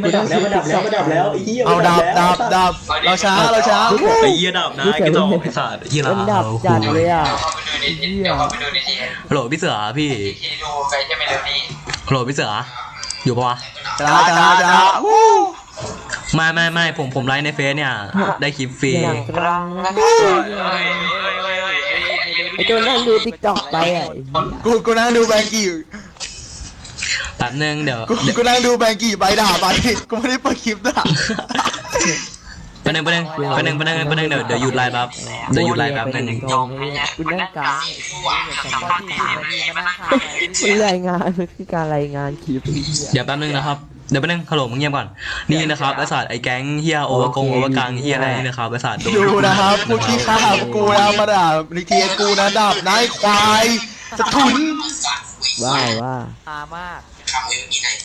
มันดับแล้วไอ้เหี้ย เอาดับเราช้าไอ้เหี้ยดับนะไอ้กระจอกไอ้สัตว์เหี้ย มันดับจัดเลยอ่ะ โหลพี่เสือพี่โหลพี่เสืออยู่ปะวะ จ้าไม่ผมไลฟ์ในเฟซเนี่ยได้คลิปฟรี อย่างกลางไอ้โจนั่งดูติ๊กต็อกไปอ่ะ กูนั่งดูแบงกี้ แป๊บนึงเดี๋ยว กูนั่งดูแบงกี้ไปด่าไปกูไม่ได้เปิดคลิปด่า แป๊บนึงเดี๋ยวหยุดไลฟ์แป๊บนึง กูนั่งกลางมันรายงานมันคือการรายงานคลิป เดี๋ยวแป๊บนึงนะครับเดี๋ยวแป๊บนึงฮัลโหลมึงเงียบก่อนนี่นะครับไอ้สัตว์ไอ้แก๊งเฮียโอเวอร์กังเฮียอะไรนี่นะครับไอ้สัตว์ ดูนะครับพวกที่ฆ่ากูแล้วมาด่าในทีกูนะดับนายควายสะทุน ว่า มาก